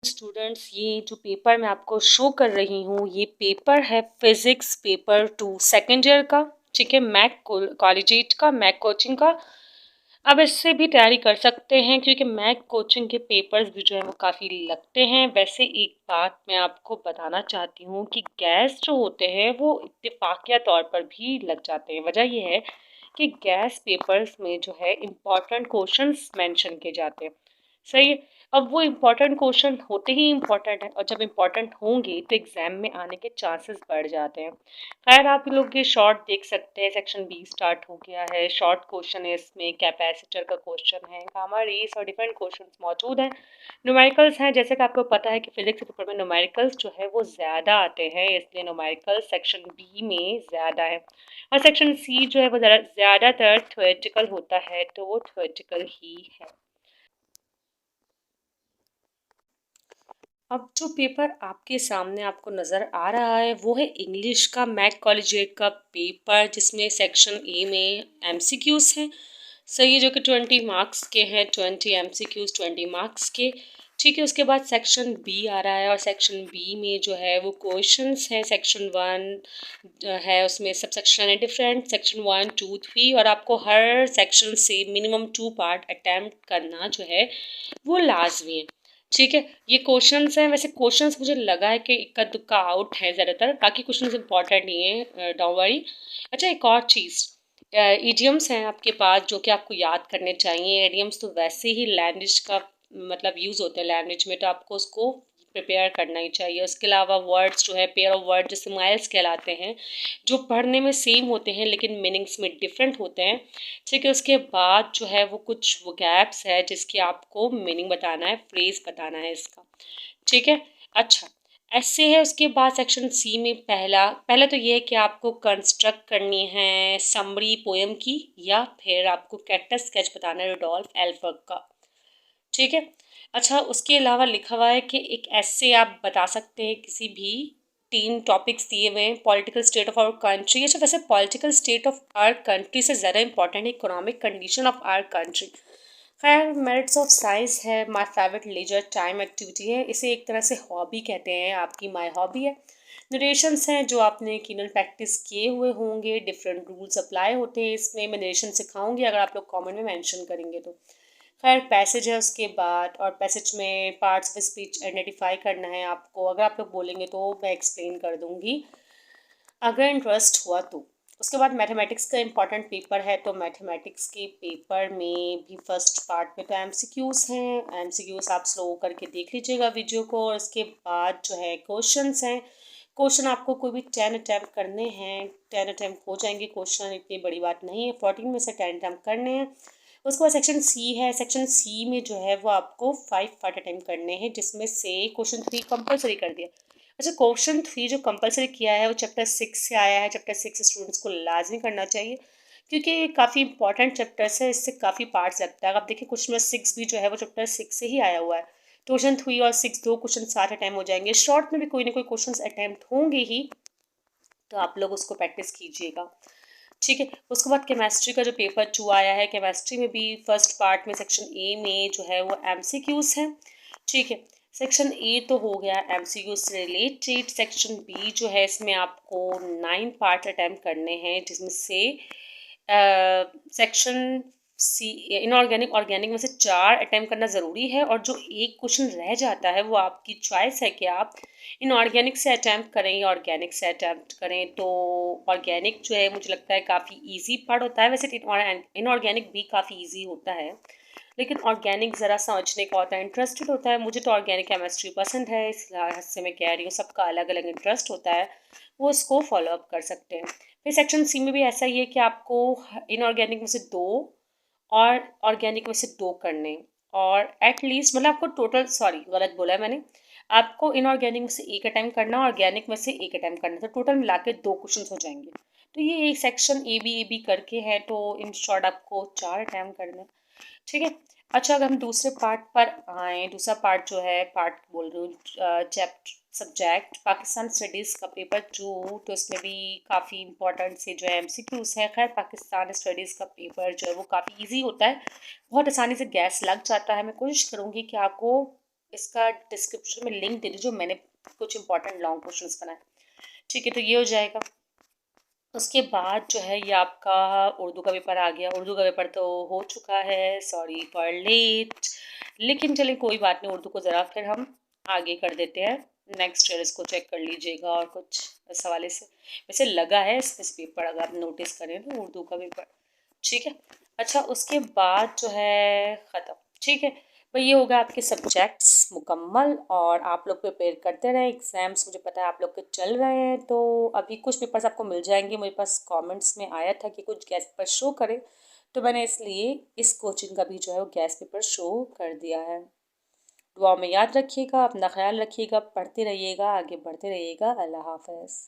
Students, ये जो paper मैं आपको शो कर रही हूँ, ये पेपर है फिजिक्स पेपर 2 सेकेंड ईयर का। ठीक है, मैक कॉलेजिएट का, मैक कोचिंग का। अब इससे भी तैयारी कर सकते हैं क्योंकि मैक कोचिंग के पेपर्स भी जो है वो काफ़ी लगते हैं। वैसे एक बात मैं आपको बताना चाहती हूँ कि गैस जो होते हैं वो इत्तेफाकिया तौर पर भी लग जाते हैं। वजह यह है कि गैस पेपर्स में जो है इम्पॉर्टेंट क्वेश्चंस मेंशन किए जाते हैं। सही है। अब वो इम्पोर्टेंट क्वेश्चन होते ही इम्पोर्टेंट है, और जब इम्पोर्टेंट होंगे तो एग्जाम में आने के चांसेस बढ़ जाते हैं। खैर, आप लोग ये शॉर्ट देख सकते हैं, सेक्शन बी स्टार्ट हो गया है। शॉर्ट क्वेश्चन है, इसमें कैपेसिटर का क्वेश्चन है, गामा रेस और डिफरेंट क्वेश्चन मौजूद हैं। न्यूमेरिकल्स हैं, जैसे कि आपको पता है कि फिजिक्स के पेपर में न्यूमेरिकल्स जो है वो ज़्यादा आते हैं, इसलिए न्यूमेरिकल्स सेक्शन बी में ज़्यादा है। और सेक्शन सी जो है वो ज़्यादातर थ्योरेटिकल होता है, तो वो थ्योरेटिकल ही है। अब जो पेपर आपके सामने आपको नज़र आ रहा है वो है इंग्लिश का मैक कॉलेजिएट का पेपर, जिसमें सेक्शन ए में एमसीक्यूज हैं। सही है, जो कि 20 मार्क्स के हैं। 20 एमसीक्यूज 20 मार्क्स के। ठीक है, उसके बाद सेक्शन बी आ रहा है, और सेक्शन बी में जो है वो क्वेश्चंस हैं। सेक्शन 1 है, उसमें सब सेक्शन है डिफरेंट, सेक्शन 1 2 3, और आपको हर सेक्शन से मिनिमम 2 पार्ट अटैम्प्ट करना जो है वो लाजमी है। ठीक है, ये क्वेश्चंस हैं। वैसे क्वेश्चंस मुझे लगा है कि इक्का दुक्का आउट है ज़्यादातर, बाकी क्वेश्चंस इंपॉर्टेंट नहीं है, डोंट वरी। अच्छा, एक और चीज़, इडियम्स हैं आपके पास जो कि आपको याद करने चाहिए। इडियम्स तो वैसे ही लैंग्वेज का मतलब यूज़ होते हैं लैंग्वेज में, तो आपको उसको प्रिपेयर करना ही चाहिए। उसके अलावा वर्ड्स जो है, पेयर ऑफ वर्ड जैसे माइल्स कहलाते हैं, जो पढ़ने में सेम होते हैं लेकिन मीनिंग्स में डिफरेंट होते हैं। ठीक है, उसके बाद जो है वो कुछ वो गैप्स है जिसकी आपको मीनिंग बताना है, फ्रेज बताना है इसका। ठीक है। अच्छा, ऐसे है। उसके बाद सेक्शन सी में पहला पहला तो ये है कि आपको कंस्ट्रक्ट करनी है समरी पोएम की, या फिर आपको कैरेक्टर स्केच बताना है रुडोल्फ एल्फर्ग का। ठीक है। अच्छा, उसके अलावा लिखा हुआ है कि एक ऐसे आप बता सकते हैं किसी भी 3 टॉपिक्स दिए हुए हैं। Political state of our country. अच्छा, वैसे political state of our country से ज़्यादा इंपॉर्टेंट है economic condition of our country. खैर, मेरिट्स ऑफ साइंस है, my favourite leisure time activity है, इसे एक तरह से हॉबी कहते हैं, आपकी माय हॉबी है। नरेशंस हैं जो आपने यकीनन प्रैक्टिस किए हुए होंगे, डिफरेंट रूल्स अप्लाई होते हैं इसमें। मैं नरेशन सिखाऊंगी अगर आप लोग कमेंट में मेंशन करेंगे तो। खैर, पैसेज है उसके बाद, और पैसेज में पार्ट्स ऑफ स्पीच आइडेंटिफाई करना है आपको। अगर आप लोग बोलेंगे तो मैं एक्सप्लेन कर दूंगी अगर इंटरेस्ट हुआ तो। उसके बाद मैथमेटिक्स का इंपॉर्टेंट पेपर है, तो मैथमेटिक्स के पेपर में भी फर्स्ट पार्ट में तो एमसीक्यूज हैं। एमसीक्यूज आप स्लो करके देख लीजिएगा वीडियो को, और उसके बाद जो है क्वेश्चंस हैं। क्वेश्चन आपको कोई भी 10 अटैम्प्ट करने हैं, 10 अटैम्प्ट हो जाएंगे क्वेश्चन, इतनी बड़ी बात नहीं है। 14 में से 10 अटैम्प्ट करने हैं। उसके बाद सेक्शन सी है। सेक्शन सी में जो है वो आपको 5 पार्ट अटैम्प्ट करने हैं, जिसमें से क्वेश्चन 3 कंपलसरी कर दिया। अच्छा, क्वेश्चन 3 जो कंपलसरी किया है वो चैप्टर 6 से आया है। चैप्टर 6 स्टूडेंट्स को लाजमी करना चाहिए क्योंकि ये काफ़ी इंपॉर्टेंट चैप्टर्स है, इससे काफ़ी पार्ट्स लगता है। आप देखिए क्वेश्चन नंबर 6 भी जो है वो चैप्टर 6 से ही आया हुआ है। तो क्वेश्चन 3 और 6 दो क्वेश्चन साथ अटैम्प्ट हो जाएंगे। शॉर्ट में भी कोई ना कोई क्वेश्चन अटैम्प्ट होंगे ही, तो आप लोग उसको प्रैक्टिस कीजिएगा। ठीक है। उसके बाद केमिस्ट्री का जो पेपर 2 आया है, केमिस्ट्री में भी फर्स्ट पार्ट में सेक्शन ए में जो है वो एमसीक्यूज है। ठीक है। सेक्शन ए तो हो गया एमसीक्यू से रिलेटेड। सेक्शन बी जो है इसमें आपको 9 पार्ट अटैम्प्ट करने हैं, जिसमें से सेक्शन सी इनऑर्गेनिक ऑर्गेनिक में से 4 अटैम्प्ट करना ज़रूरी है, और जो एक क्वेश्चन रह जाता है वो आपकी चॉइस है कि आप इनऑर्गेनिक से अटैम्प्ट करें या ऑर्गेनिक से अटैम्प्ट करें। तो ऑर्गेनिक जो है मुझे लगता है काफ़ी इजी पार्ट होता है। वैसे इनऑर्गेनिक भी काफ़ी इजी होता है, लेकिन ऑर्गेनिक ज़रा समझने का होता है, इंटरेस्टेड होता है। मुझे तो ऑर्गेनिक केमिस्ट्री पसंद है, इस लिहाज से मैं कह रही हूँ। सबका अलग अलग इंटरेस्ट होता है, वो उसको फॉलो अप कर सकते हैं। फिर सेक्शन सी में भी ऐसा ही है कि आपको इनऑर्गेनिक में से 2 और ऑर्गेनिक में से 2 करने, और एटलीस्ट मतलब आपको टोटल, सॉरी गलत बोला है मैंने, आपको इनऑर्गेनिक में से 1 अटैम्प्ट करना, ऑर्गेनिक में से 1 अटैम्प्ट करना, तो टोटल मिला के 2 क्वेश्चन हो जाएंगे। तो ये एक सेक्शन ए बी करके है, तो इन शॉर्ट आपको 4 अटैम्प्ट करना है। ठीक है। अच्छा, अगर हम दूसरे पार्ट पर आए, दूसरा पार्ट जो है, पार्ट बोल रही हूँ, चैप्टर सब्जेक्ट पाकिस्तान स्टडीज़ का पेपर 2, तो इसमें भी काफ़ी इंपॉर्टेंट से जो है एमसीक्यूज है। खैर, पाकिस्तान स्टडीज़ का पेपर जो है वो काफ़ी इजी होता है, बहुत आसानी से गैस लग जाता है। मैं कोशिश करूँगी कि आपको इसका डिस्क्रिप्शन में लिंक दे दी जो मैंने कुछ इंपॉर्टेंट लॉन्ग क्वेश्चंस बनाए। ठीक है, तो ये हो जाएगा। उसके बाद जो है ये आपका उर्दू का पेपर आ गया। उर्दू का पेपर तो हो चुका है, सॉरी फॉर लेट, लेकिन चलिए कोई बात नहीं, उर्दू को ज़रा फिर हम आगे कर देते हैं। नेक्स्ट ईयर इसको चेक कर लीजिएगा और कुछ इस हवाले से। वैसे लगा है इसमें से पेपर, अगर आप नोटिस करें तो उर्दू का पेपर। ठीक है, अच्छा उसके बाद जो है ख़त्म। ठीक है भाई, ये होगा आपके सब्जेक्ट्स मुकम्मल, और आप लोग प्रिपेयर करते रहें। एग्ज़ाम्स मुझे पता है आप लोग के चल रहे हैं, तो अभी कुछ पेपर्स आपको मिल जाएंगे। मेरे पास कमेंट्स में आया था कि कुछ गैस पेपर शो करें, तो मैंने इसलिए इस कोचिंग का भी जो है वो गैस पेपर शो कर दिया है। दुआ में याद रखिएगा, अपना ख्याल रखिएगा, पढ़ते रहिएगा, आगे बढ़ते रहिएगा। अल्लाह हाफ़िज़।